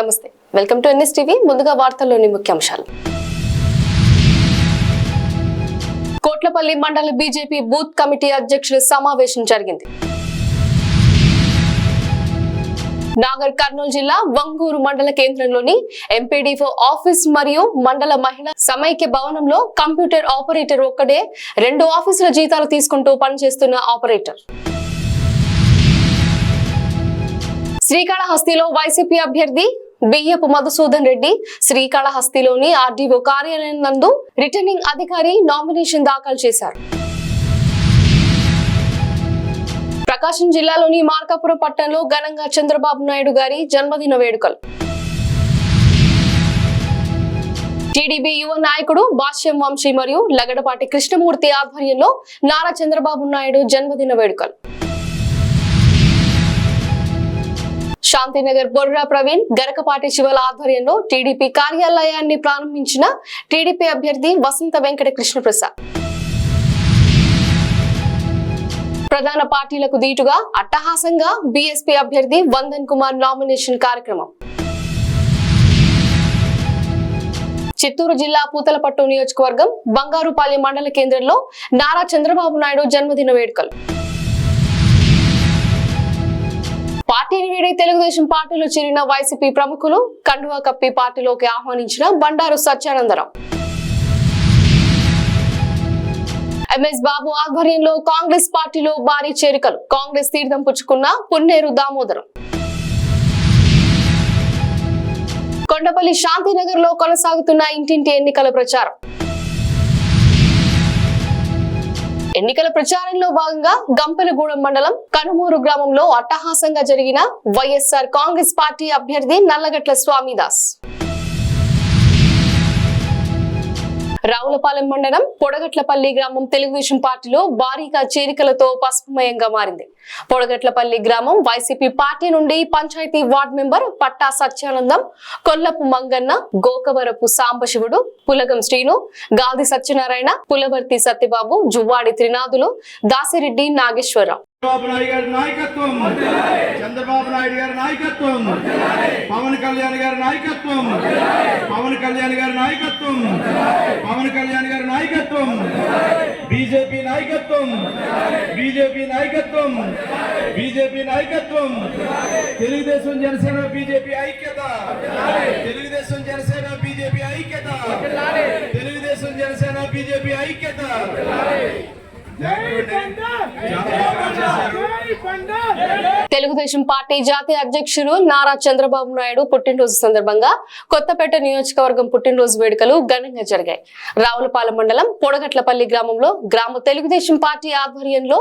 నమస్తే, welcome to NS TV. ముందుగా వార్తల్లోని ముఖ్యాంశాలు. కోట్లపల్లి మండల బీజేపీ బూత్ కమిటీ అధ్యక్షుల సమావేశం జరిగింది. నాగర్ కర్నూలు జిల్లా వంగూరు మండల కేంద్రంలోని ఎంపీడీఓ ఆఫీస్ మరియు మండల మహిళా సమైక్య భవనంలో కంప్యూటర్ ఆపరేటర్ ఒక్కడే 2 ఆఫీసుల జీతాలు తీసుకుంటూ పనిచేస్తున్న ఆపరేటర్. శ్రీకాళహస్తిలో వైసీపీ అభ్యర్థి బియ్యపు మధుసూదన్ రెడ్డి శ్రీకాళహస్తిలోని ఆర్డీఓ కార్యాలయం నందు రిటర్నింగ్ అధికారి నామినేషన్ దాఖలు చేశారు. ప్రకాశం జిల్లాలోని మార్కాపురం పట్టణంలో ఘనంగా చంద్రబాబు నాయుడు గారి జన్మదిన వేడుకలు. టీడీపీ యువ నాయకుడు భాష్యం వంశీ మరియు లగడపాటి కృష్ణమూర్తి ఆధ్వర్యంలో నారా చంద్రబాబు నాయుడు జన్మదిన వేడుకలు. శాంతినగర్ బొర్రా ప్రవీణ్ గరకపాటి శివల ఆధ్వర్యంలో టీడీపీ కార్యాలయాన్ని ప్రారంభించిన టీడీపీ అభ్యర్థి వసంత వెంకట కృష్ణప్రసాద్. ప్రధాన పార్టీలకు దీటుగా అట్టహాసంగా బీఎస్పీ అభ్యర్థి వందన్ కుమార్ నామినేషన్ కార్యక్రమం. చిత్తూరు జిల్లా పూతలపట్టు నియోజకవర్గం బంగారుపాలెం మండల కేంద్రంలో నారా చంద్రబాబు నాయుడు జన్మదిన వేడుకలు. పార్టీని వీడి తెలుగుదేశం పార్టీలో చేరిన వైసీపీ ప్రముఖులు కండువా కప్పి పార్టీలోకి ఆహ్వానించిన బండారు సత్యానందరావు. ఎంఎస్ బాబు ఆధ్వర్యంలో కాంగ్రెస్ పార్టీలో భారీ చేరికలు. కాంగ్రెస్ తీర్థం పుచ్చుకున్న పున్నేరు దామోదరం. కొండపల్లి శాంతినగర్ లో కొనసాగుతున్న ఇంటింటి ఎన్నికల ప్రచారం. ఎన్నికల ప్రచారంలో భాగంగా గంపెలగూడెం మండలం కనుమూరు గ్రామంలో అట్టహాసంగా జరిగిన వైఎస్ఆర్ కాంగ్రెస్ పార్టీ అభ్యర్థి నల్లగట్ల స్వామిదాస్. రావులపాలెం మండలం పొడగట్లపల్లి గ్రామం తెలుగుదేశం పార్టీలో భారీగా చేరికలతో పసుపుమయంగా మారింది. పొడగట్లపల్లి గ్రామం వైసీపీ పార్టీ నుండి పంచాయతీ వార్డు మెంబర్ పట్టా సత్యానందం, కొల్లపు మంగన్న, గోకవరపు సాంబశివుడు, పులగం శ్రీను, గాల్ది సత్యనారాయణ, పులవర్తి సత్యబాబు, జువ్వాడి త్రినాథులు, దాసిరెడ్డి నాగేశ్వరరావు. చంద్రబాబు నాయుడు గారి నాయకత్వం, చంద్రబాబు నాయుడు గారి నాయకత్వం, పవన్ కళ్యాణ్ గారి నాయకత్వం, పవన్ కళ్యాణ్ గారి నాయకత్వం, పవన్ కళ్యాణ్ గారి నాయకత్వం, బీజేపీ నాయకత్వం, బీజేపీ నాయకత్వం, బీజేపీ నాయకత్వం, తెలుగుదేశం జనసేన బీజేపీ ఐక్యత, తెలుగుదేశం జనసేన బీజేపీ ఐక్యత, తెలుగుదేశం జనసేన బీజేపీ ఐక్యత. తెలుగుదేశం పార్టీ జాతీయ అధ్యక్షుడు నారా చంద్రబాబు నాయుడు పుట్టినరోజు సందర్భంగా కొత్తపేట నియోజకవర్గం పుట్టినరోజు వేడుకలు ఘనంగా జరిగాయి. రావులపాలెం మండలం పొడగట్లపల్లి గ్రామంలో గ్రామ తెలుగుదేశం పార్టీ ఆధ్వర్యంలో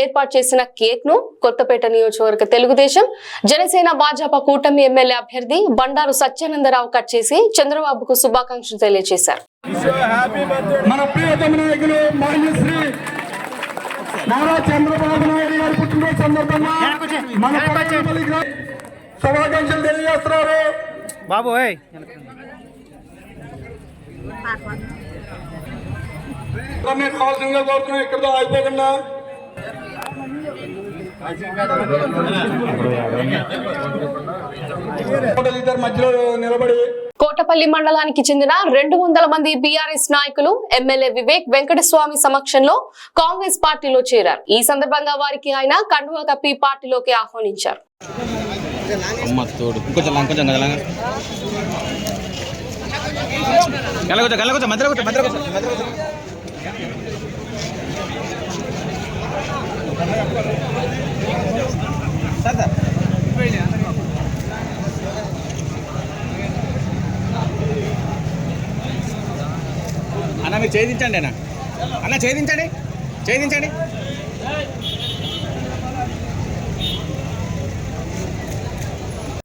ఏర్పాటు చేసిన కేక్ ను కొత్తపేట నియోజకవర్గ తెలుగుదేశం జనసేన భాజపా కూటమి ఎమ్మెల్యే అభ్యర్థి బండారు సత్యానందరావు కట్ చేసి చంద్రబాబుకు శుభాకాంక్షలు తెలియజేశారు. మన ప్రియతమ నాయకులు మాన్యశ్రీ నారా చంద్రబాబు నాయుడు గారి పుట్టినరోజు సందర్భంగా మన శుభాకాంక్షలు తెలియజేస్తున్నారు. బాబు కావాల్సిందిగా కోరుతున్నాం, ఇక్కడతో అయిపోకుండా మధ్యలో నిలబడి. కోటపల్లి మండలానికి చెందిన 200 మంది బీఆర్ఎస్ నాయకులు ఎమ్మెల్యే వివేక్ వెంకటస్వామి సమక్షంలో కాంగ్రెస్ పార్టీలో చేరారు. ఈ సందర్భంగా వారికి ఆయన కండువా కప్పి పార్టీలోకి ఆహ్వానించారు. అన్న మీరు ఛేదించండి అన్న ఛేదించండి.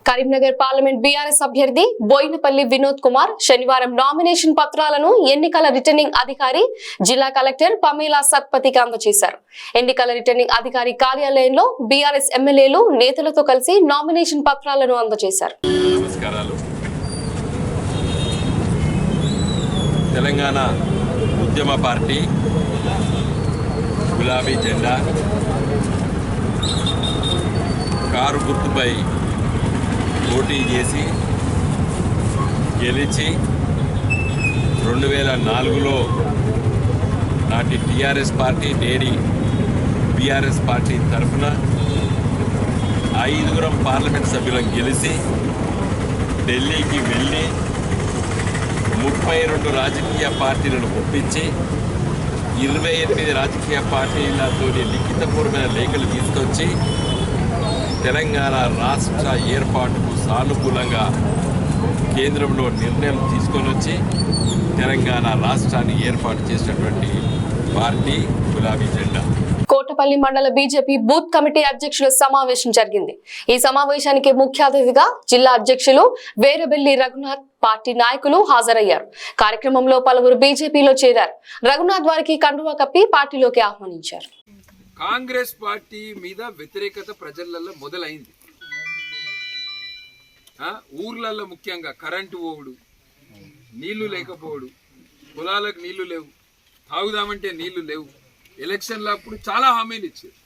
కరీంనగర్ పార్లమెంట్ బీఆర్ఎస్ అభ్యర్థి బోయినపల్లి వినోద్ కుమార్ శనివారం నామినేషన్ పత్రాలను ఎన్నికల రిటర్నింగ్ అధికారి జిల్లా కలెక్టర్ పమేలా సత్పతికి అందజేశారు. ఎన్నికల రిటర్నింగ్ అధికారి కార్యాలయంలో బీఆర్ఎస్ ఎమ్మెల్యేలు నేతలతో కలిసి నామినేషన్ పత్రాలను అందజేశారు. తెలంగాణ ఉద్యమ పార్టీ గులాబీ జెండా కారు గుర్తుపై పోటీ చేసి గెలిచి 2004లో నాటి టీఆర్ఎస్ పార్టీ నేడి బీఆర్ఎస్ పార్టీ తరఫున 5 పార్లమెంట్ సభ్యులను గెలిచి ఢిల్లీకి వెళ్ళి 32 రాజకీయ పార్టీలను ఒప్పించి 28 రాజకీయ పార్టీలతో లిఖితపూర్వమైన లేఖలు తీసుకొచ్చి తెలంగాణ రాష్ట్ర ఏర్పాటుకు సానుకూలంగా కేంద్రంలో నిర్ణయం తీసుకొని వచ్చి తెలంగాణ రాష్ట్రాన్ని ఏర్పాటు చేసినటువంటి పార్టీ గులాబీ జెండా. కోటపల్లి మండల బీజేపీ బూత్ కమిటీ అధ్యక్షుల సమావేశం జరిగింది. ఈ సమావేశానికి ముఖ్య అతిథిగా జిల్లా అధ్యక్షులు వేరబెల్లి రఘునాథ్, పార్టీ నాయకులు హాజరయ్యారు. కార్యక్రమంలో పలువురు బీజేపీలో చేరారు. రఘునాథ్ వారికి కండువా కప్పి పార్టీలోకి ఆహ్వానించారు. కాంగ్రెస్ పార్టీ మీద వ్యతిరేకత ప్రజలలో మొదలైంది. ఊర్లలో ముఖ్యంగా కరెంటు పోవుడు, నీళ్లు లేకపోవడు, పొలాలకు నీళ్లు లేవు, తాగుదామంటే నీళ్లు లేవు. ఎలక్షన్ల అప్పుడు చాలా హామీలు ఇచ్చారు.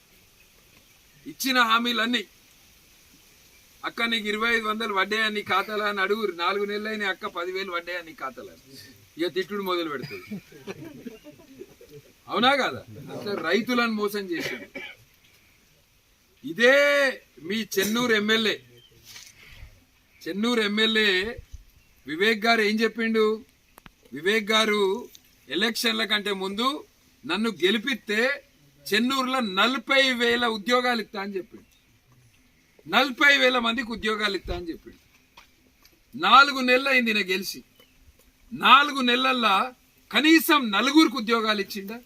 ఇచ్చిన హామీలన్నీ అక్క నీకు 2500 వడ్డాయా నీ ఖాతాలా అని అడుగురు. 4 నెలలైన అక్క 10,000 వడ్డాయా నీ ఖాతాలా, ఇక తిట్టుడు మొదలు పెడుతుంది. అవునా కాదా? అట్లా రైతులను మోసం చేశాడు. ఇదే మీ చెన్నూరు ఎమ్మెల్యే వివేక్ గారు ఏం చెప్పిండు? వివేక్ గారు ఎలక్షన్ల కంటే ముందు నన్ను గెలిపిస్తే చెన్నూరులో 40,000 ఉద్యోగాలు ఇస్తా అని చెప్పిండు. 40,000 మందికి ఉద్యోగాలు ఇస్తా అని చెప్పిండు. 4 నెలలు అయింది నేను గెలిచి. 4 నెలల్లో కనీసం 4 ఉద్యోగాలు ఇచ్చిండా?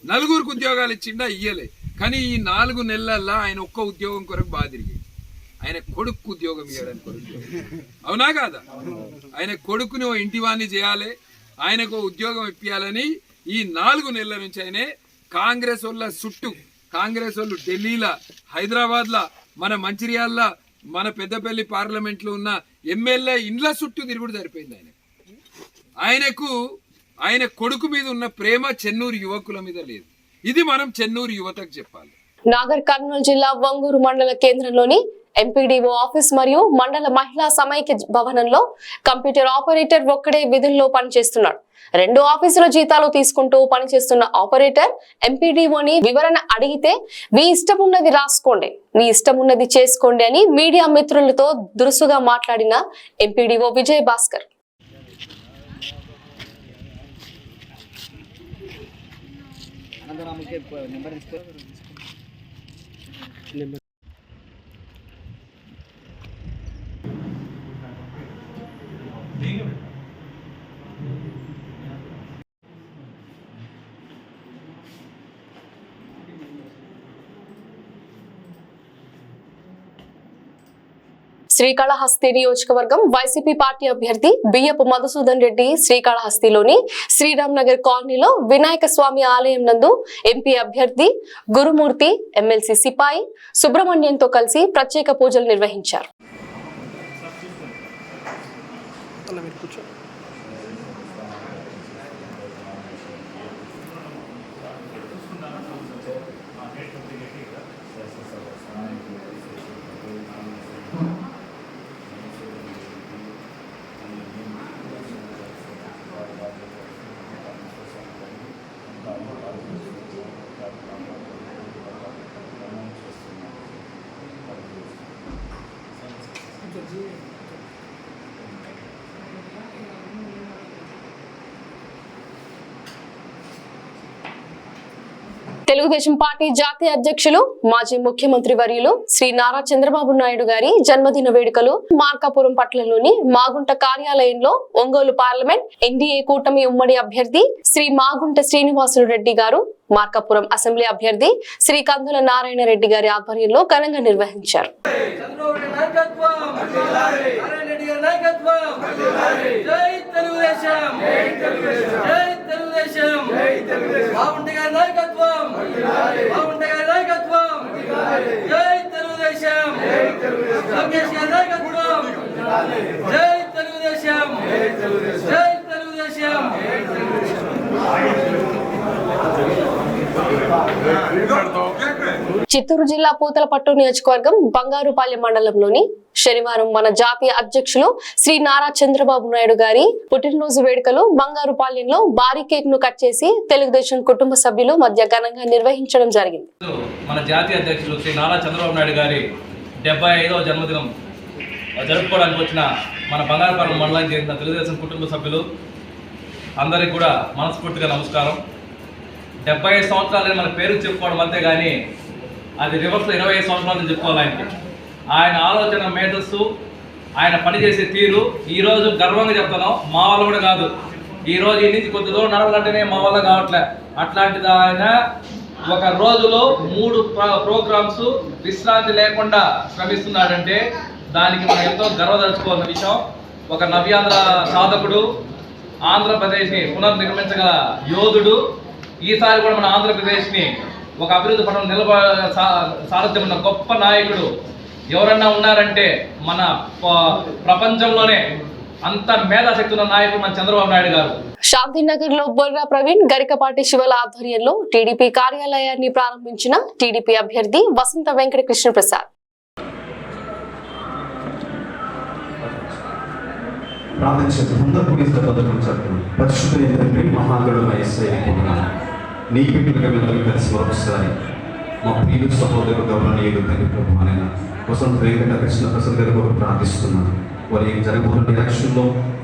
4 ఉద్యోగాలు ఇచ్చిండా? ఇయ్యలే. కానీ ఈ 4 నెలల్లో ఆయన ఒక్క ఉద్యోగం కొరకు బాగా తిరిగి ఆయన కొడుకు ఉద్యోగం ఇవ్వడానికి కొరకు. అవునా కాదా? ఆయన కొడుకుని ఓ ఇంటివాణ్ణి చేయాలి, ఆయనకు ఉద్యోగం ఇప్పించాలని ఈ 4 నెలల నుంచి ఆయనే కాంగ్రెస్ వాళ్ళ చుట్టూ, కాంగ్రెస్ వాళ్ళు ఢిల్లీలో, హైదరాబాద్లో, మన మంచిర్యాలలో, మన పెద్దపల్లి పార్లమెంట్లో ఉన్న ఎమ్మెల్యే ఇండ్ల చుట్టూ తిరుగుడు సరిపోయింది. ఆయన కొడుకు మీద ఉన్న ప్రేమ చెన్నూరు యువకుల మీద లేదు. ఇది మనం చెన్నూరు యువతకు చెప్పాలి. నాగర్ కర్నూలు జిల్లా వంగూరు మండల కేంద్రంలోని ఎంపీడీఓ ఆఫీస్ మరియు మండల మహిళా సమైక్య భవనంలో కంప్యూటర్ ఆపరేటర్ ఒక్కడే విధుల్లో పనిచేస్తున్నాడు. 2 ఆఫీసుల జీతాలు తీసుకుంటూ పనిచేస్తున్న ఆపరేటర్ ఎంపీడీఓని వివరణ అడిగితే మీ ఇష్టం ఉన్నది రాసుకోండి, మీ ఇష్టం ఉన్నది చేసుకోండి అని మీడియా మిత్రులతో దురుసుగా మాట్లాడిన ఎంపీడీఓ విజయ్ భాస్కర్. శ్రీకాళహస్తి నియోజకవర్గం వైసీపీ పార్టీ అభ్యర్థి బియ్యపు మధుసూదన్ రెడ్డి శ్రీకాళహస్తిలోని శ్రీరామ్ నగర్ కాలనీలో వినాయక స్వామి ఆలయం నందు ఎంపీ అభ్యర్థి గురుమూర్తి, ఎమ్మెల్సీ సిపాయి సుబ్రహ్మణ్యంతో కలిసి ప్రత్యేక పూజలు నిర్వహించారు. తెలుగుదేశం పార్టీ జాతీయ అధ్యక్షులు మాజీ ముఖ్యమంత్రి వర్యులు శ్రీ నారా చంద్రబాబు నాయుడు గారి జన్మదిన వేడుకలు మార్కాపురం పట్టణంలోని మాగుంట కార్యాలయంలో ఒంగోలు పార్లమెంట్ ఎన్డీఏ కూటమి ఉమ్మడి అభ్యర్థి శ్రీ మాగుంట శ్రీనివాసులు రెడ్డి గారు, మార్కాపురం అసెంబ్లీ అభ్యర్థి శ్రీ కందుల నారాయణ రెడ్డి గారి ఆధ్వర్యంలో ఘనంగా నిర్వహించారు. చిత్తూరు జిల్లా పూతలపట్టు నియోజకవర్గం బంగారుపాలెం మండలంలోని శనివారం మన జాతీయ అధ్యక్షులు శ్రీ నారా చంద్రబాబు నాయుడు గారి పుట్టినరోజు వేడుకలు బంగారుపాలెంలో భారీ కేక్ ను కట్ చేసి తెలుగుదేశం కుటుంబ సభ్యులు మధ్య ఘనంగా నిర్వహించడం జరిగింది. మన జాతీయ అధ్యక్షులు శ్రీ నారా చంద్రబాబు నాయుడు గారి 75వ జన్మదినం జరుపుకోవడానికి వచ్చిన మన బంగారుపాలెం మండలానికి చెందిన తెలుగుదేశం కుటుంబ సభ్యులు అందరికీ కూడా మనస్ఫూర్తిగా నమస్కారం. 75 సంవత్సరాలని మన పేరు చెప్పుకోవడం అంతే కానీ అది రివర్స్లో 25 సంవత్సరాలని చెప్పుకోవాలి. ఆయన ఆలోచన మేధస్సు, ఆయన పనిచేసే తీరు ఈరోజు గర్వంగా చెప్తున్నాం. మా వాళ్ళు కూడా కాదు, ఈరోజు ఈ నుంచి కొద్ది దూరం నడవాలంటేనే మా వల్ల కావట్లే. అట్లాంటిది ఆయన ఒక రోజులో 3 ప్రోగ్రామ్స్ విశ్రాంతి లేకుండా శ్రమిస్తున్నాడంటే దానికి మనం ఎంతో గర్వదలుచుకోవాల్సిన విషయం. ఒక నవ్యాంధ్ర సాధకుడు, ఆంధ్రప్రదేశ్ని పునర్నిర్మించగల యోధుడు. ఈసారి కూడా మన ఆంధ్రప్రదేశ్ని ఒక అభివృద్ధి పథం సారథ్యం ఉన్న గొప్ప నాయకుడు ఎవరన్నా ఉన్నారంటే మన ప్రపంచంలోనే అంత మేధాశక్తి ఉన్న నాయకుడు మన చంద్రబాబు నాయుడు గారు. శాంతినగర్ లో బొర్రా ప్రవీణ్, గరికపాటి శివల ఆధ్వర్యంలో టీడీపీ కార్యాలయాన్ని ప్రారంభించిన టీడీపీ అభ్యర్థి వసంత వెంకట కృష్ణ ప్రసాద్. నీ బిడ్డలుగా వెళ్ళి కలిసి మరొకసారి మా ప్రియుడు సహోదరుడు గౌరవనీయుడు తండ్రి ప్రభు ఆయన వసంత వెంకట కృష్ణ ప్రసాద్ గారి కొరకు ప్రార్థిస్తున్నాను. వారి జరగబోతున్న ఎలక్షన్లో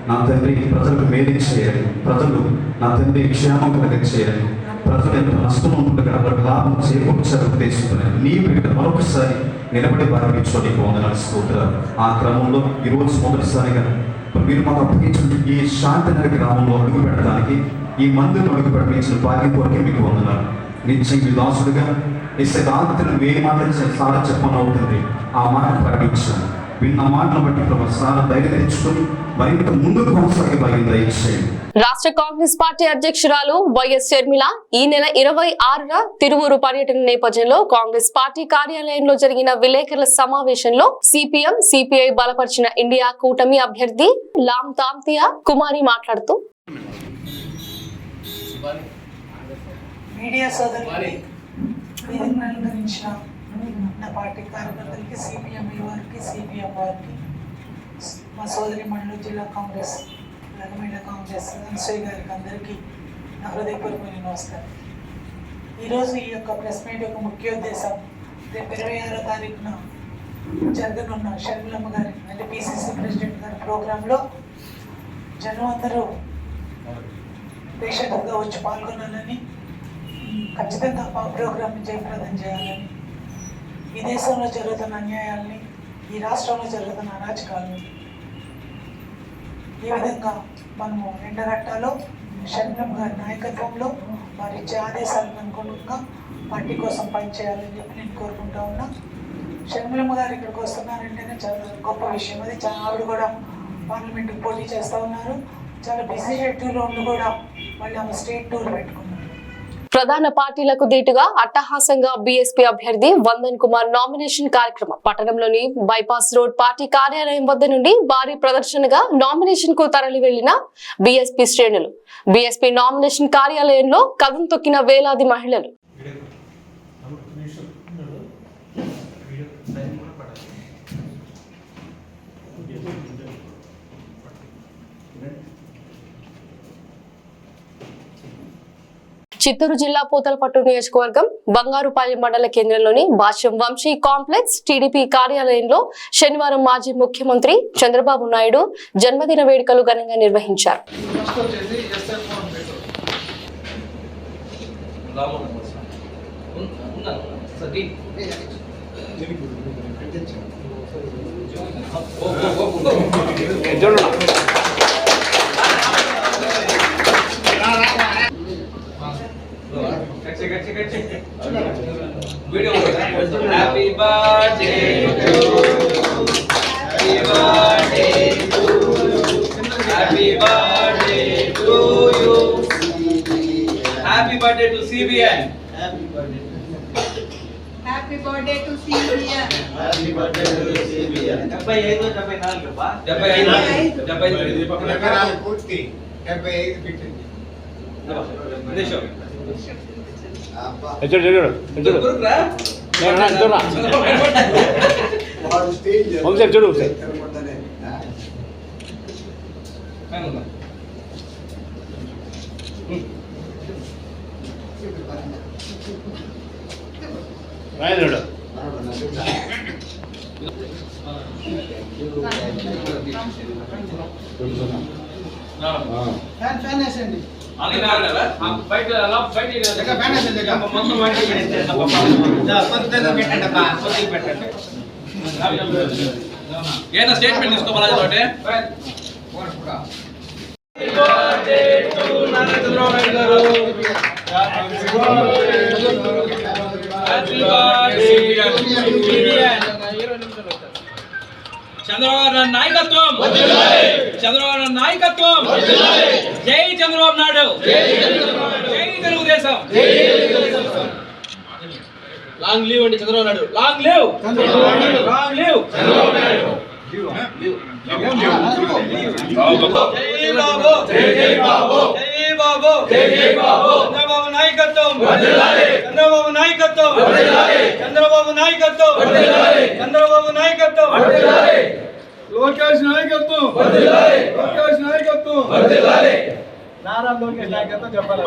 నా తండ్రి ప్రజలకు మేలు చేయాలి, ప్రజలు నా తండ్రి క్షేమం కలిగ చేయాలి, ప్రజలు ఎంత నష్టం ఉంటుండగా వారికి లాభం చేకూర్చాలని ఉద్దేశిస్తున్నాను. నీ బిడ్డ మరొకసారి నిలబడి భావించో నీకు వందనాలు స్తోత్రాలు. ఆ క్రమంలో ఈరోజు మొదటిసారిగా మీరు మాకు అప్పగించిన ఈ శాంతినగర్ గ్రామంలో అడుగు పెట్టడానికి, ఈ మందిరం అడుగు పెట్టించిన భాగ్యం కొరకే మీకు వందనాలు. నిత్యం మీ దాసుడుగా రాత్రి ఏ మాట సారా చెప్పని అవుతుంది ఆ మాట ప్రకటించాను. విన్న మాటను బట్టి ప్రభు సారా ధైర్యం తెచ్చుకొని మరింత ముందుకు కొనసాగే భాగ్యం దయచేయండి. రాష్ట్ర కాంగ్రెస్ పార్టీ అధ్యక్షురాలు వైఎస్ షర్మిల ఈ నెల 26న తిరువూరు పర్యటన నేపథ్యంలో కాంగ్రెస్ పార్టీ కార్యాలయంలో జరిగిన విలేకరుల సమావేశంలో సిపిఎం సిపిఐ బలపరిచిన ఇండియా కూటమి అభ్యర్థి లామ్ తాంతియా కుమారి మాట్లాడుతూ మీడియా సోదరులకి వేదికను అలంకరించిన నా పార్టీ కార్యకర్తలకి, సిపిఎం వారికి, సిపిఎం వారికి, మా సోదరి మండలి జిల్లా కాంగ్రెస్ రంగమేళ కాంగ్రెస్ అన్సూయ గారికి అందరికీ నా హృదయపూర్వకమైన నమస్కారం. ఈరోజు ఈ యొక్క ప్రెస్ మీట్ యొక్క ముఖ్యోద్దేశం రేపు 26వ తారీఖున జరగనున్న షర్మిలమ్మ గారి అంటే పిసిసి ప్రెసిడెంట్ గారి ప్రోగ్రాంలో జనం అందరూ ప్రేక్షకులుగా వచ్చి పాల్గొనాలని, ఖచ్చితంగా మా ప్రోగ్రాంని జయప్రదం చేయాలని, ఈ దేశంలో జరుగుతున్న అన్యాయాల్ని, ఈ రాష్ట్రంలో జరుగుతున్న అరాచకాలని ఏ విధంగా మనము ఎండగట్టాలో షర్మిలమ్మ గారి నాయకత్వంలో వారి ఇచ్చే ఆదేశాలను అనుగుణంగా పార్టీ కోసం పనిచేయాలని చెప్పి నేను కోరుకుంటా ఉన్నా. షర్మిలమ్మ గారు ఇక్కడికి వస్తున్నారంటేనే చాలా గొప్ప విషయం. అది ఆవిడ కూడా పార్లమెంట్కి పోటీ చేస్తూ ఉన్నారు. చాలా బిజీ షెడ్యూల్లో ఉండి కూడా మళ్ళీ ఆమె స్టేట్ టూర్ పెట్టుకున్నారు. ప్రధాన పార్టీలకు దీటుగా అట్టహాసంగా బీఎస్పీ అభ్యర్థి వందన్ కుమార్ నామినేషన్ కార్యక్రమం పట్టణంలోని బైపాస్ రోడ్ పార్టీ కార్యాలయం వద్ద నుండి భారీ ప్రదర్శనగా నామినేషన్ కు తరలి వెళ్లిన బీఎస్పీ శ్రేణులు. బీఎస్పీ నామినేషన్ కార్యాలయంలో కదం తొక్కిన వేలాది మహిళలు. చిత్తూరు జిల్లా పూతలపట్టు నియోజకవర్గం బంగారుపాలెం మండల కేంద్రంలోని భాష్యం వంశీ కాంప్లెక్స్ టీడీపీ కార్యాలయంలో శనివారం మాజీ ముఖ్యమంత్రి చంద్రబాబు నాయుడు జన్మదిన వేడుకలు ఘనంగా నిర్వహించారు. Video happy birthday happy birthday to you happy birthday to CBN happy birthday happy birthday to CBN happy birthday to CBN 75 74 బా 75 75 పూర్తి 75 ఫిట్ దేశం చూడు గురుకురా వాడు స్టేజ్ చూడు రాయదుడు ఫ్యాన్ వేసండి ఏదైనా స్టేట్మెంట్ తీసుకోవాలి తోటే చంద్రబాబు నాయుడు నాయకత్వం, చంద్రబాబు నాయుడు నాయకత్వం, జై చంద్రబాబు నాయుడు, జై తెలుగుదేశం, లాంగ్ లీవ్ అండి Chandrababu Naidu, long leave, long leave Chandrababu Naidu, జై బాబు, జై బాబు, జై బాబు, జై బాబు, చంద్రబాబు నాయకత్వం, చంద్రబాబు నాయకత్వం, చంద్రబాబు నాయకత్వం, చంద్రబాబు నాయకత్వం, లోకేష్ నాయకత్వం, లోకేష్ నాయకత్వం, నారా లోకేష్ నాయకత్వం చెప్పాలి.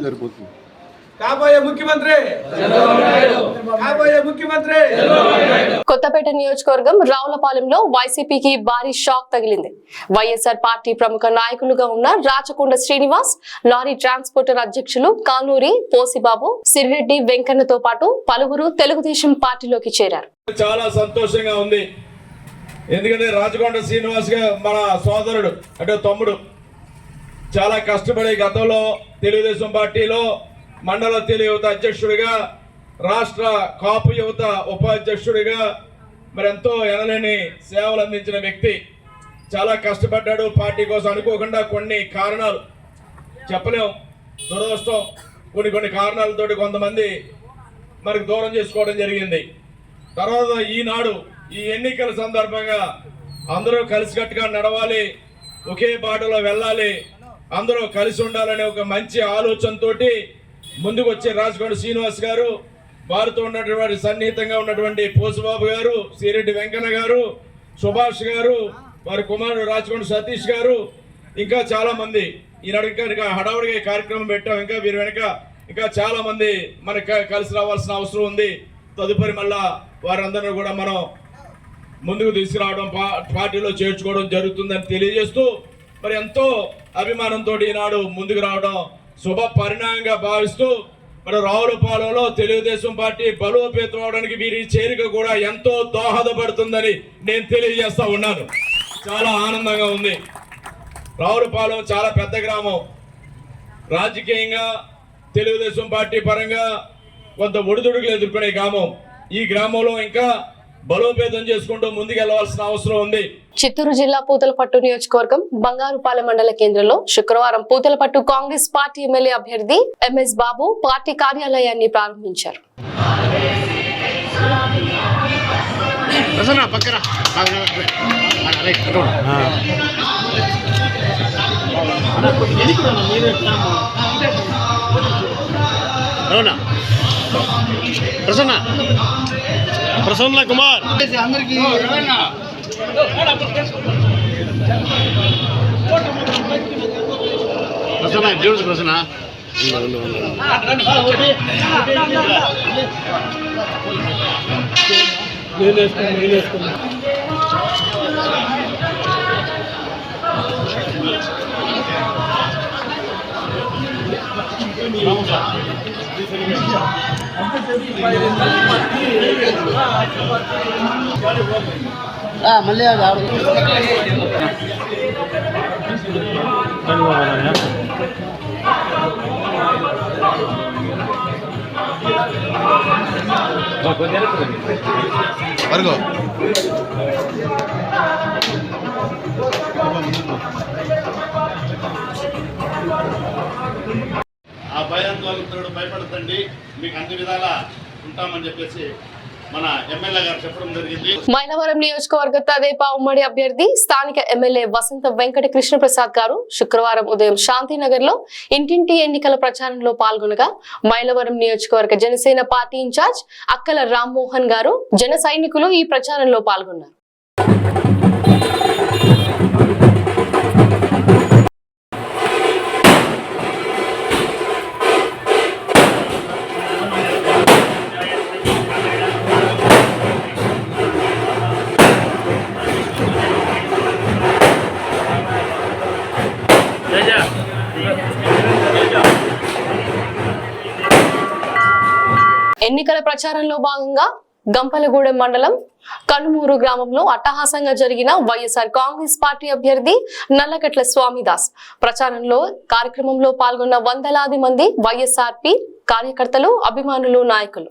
సరిపోతుంది. కాబోయే ముఖ్యమంత్రి, కాబోయే ముఖ్యమంత్రి. కొత్తపేట నియోజకవర్గం రావులపాలెంలో వైసీపీకి భారీ షాక్ తగిలింది. వైఎస్ఆర్ పార్టీ ప్రముఖ నాయకులుగా ఉన్న రాచకొండ శ్రీనివాస్, లారీ ట్రాన్స్పోర్టర్ అధ్యక్షులు కానూరి పోసిబాబు, సిరిరెడ్డి వెంకన్నతో పాటు పలువురు తెలుగుదేశం పార్టీలోకి చేరారు. చాలా సంతోషంగా ఉంది. ఎందుకంటే రాచకొండ శ్రీనివాస్ గా మన సోదరుడు అంటే తమ్ముడు చాలా కష్టపడి గతంలో తెలుగుదేశం పార్టీలో మండల తెలుగు యువత అధ్యక్షుడిగా, రాష్ట్ర కాపు యువత ఉపాధ్యక్షుడిగా మరి ఎంతో ఎనలేని సేవలు అందించిన వ్యక్తి. చాలా కష్టపడ్డాడు పార్టీ కోసం. అనుకోకుండా కొన్ని కారణాలు చెప్పలేం, దురదృష్టం, కొన్ని కారణాలతోటి కొంతమంది మనకు దూరం చేసుకోవడం జరిగింది. తర్వాత ఈనాడు ఈ ఎన్నికల సందర్భంగా అందరూ కలిసికట్టుగా నడవాలి, ఒకే బాటలో వెళ్ళాలి, అందరూ కలిసి ఉండాలనే ఒక మంచి ఆలోచనతోటి ముందుకు వచ్చే రాచకొండ శ్రీనివాస్ గారు, వారితో ఉన్నటువంటి సన్నిహితంగా ఉన్నటువంటి పోసుబాబు గారు, సిరెడ్డి వెంకన్న గారు, సుభాష్ గారు, వారి కుమారుడు రాచకొండ సతీష్ గారు, ఇంకా చాలా మంది ఈనాడు ఇంకా హడావుడిగా ఈ కార్యక్రమం పెట్టాం. ఇంకా వీరి వెనక ఇంకా చాలా మంది మనకు కలిసి రావాల్సిన అవసరం ఉంది. తదుపరి మళ్ళా వారందరినీ కూడా మనం ముందుకు తీసుకురావడం, పార్టీలో చేర్చుకోవడం జరుగుతుందని తెలియజేస్తూ మరి ఎంతో అభిమానంతో ఈనాడు ముందుకు రావడం శుభ పరిణామంగా భావిస్తూ మరి రావులపాలెంలో తెలుగుదేశం పార్టీ బలోపేతం అవడానికి వీరి చేరిక కూడా ఎంతో దోహదపడుతుందని నేను తెలియజేస్తా ఉన్నాను. చాలా ఆనందంగా ఉంది. రావులపాలెం చాలా పెద్ద గ్రామం. రాజకీయంగా తెలుగుదేశం పార్టీ పరంగా కొంత ఒడిదుడుకులు ఎదుర్కొనే గ్రామం. ఈ గ్రామంలో ఇంకా బలోపేతం చేసుకుంటూ ముందుకెళ్లవలసిన అవసరం ఉంది. చిత్తూరు జిల్లా పూతలపట్టు నియోజకవర్గం బంగారుపాలెం మండల కేంద్రంలో శుక్రవారం పూతలపట్టు కాంగ్రెస్ పార్టీ ఎమ్మెల్యే అభ్యర్థి ఎంఎస్ బాబు పార్టీ కార్యాలయాన్ని ప్రారంభించారు. ప్రసన్న కుమార్ అందరికీ ప్రసన్న చూడు ప్రసన్న మళ్ళీ అరుగో ఆ భయాందోళనతో భయపడతండి, మీకు అన్ని విధాలా ఉంటామని చెప్పేసి మన ఎమ్మెల్యే గారు చెప్పడం జరిగింది. మైలవరం నియోజకవర్గ తెదేపా ఉమ్మడి అభ్యర్థి స్థానిక ఎమ్మెల్యే వసంత వెంకట కృష్ణప్రసాద్ గారు శుక్రవారం ఉదయం శాంతినగర్ లో ఇంటింటి ఎన్నికల ప్రచారంలో పాల్గొనగా మైలవరం నియోజకవర్గ జనసేన పార్టీ ఇన్ఛార్జ్ అక్కల రామ్మోహన్ గారు జన సైనికులు ఈ ప్రచారంలో పాల్గొన్నారు. ఎన్నికల ప్రచారంలో భాగంగా గంపలగూడెం మండలం కనుమూరు గ్రామంలో అట్టహాసంగా జరిగిన వైఎస్ఆర్ కాంగ్రెస్ పార్టీ అభ్యర్థి నల్లగట్ల స్వామిదాస్ ప్రచారంలో కార్యక్రమంలో పాల్గొన్న వందలాది మంది వైఎస్ఆర్పీ కార్యకర్తలు, అభిమానులు, నాయకులు.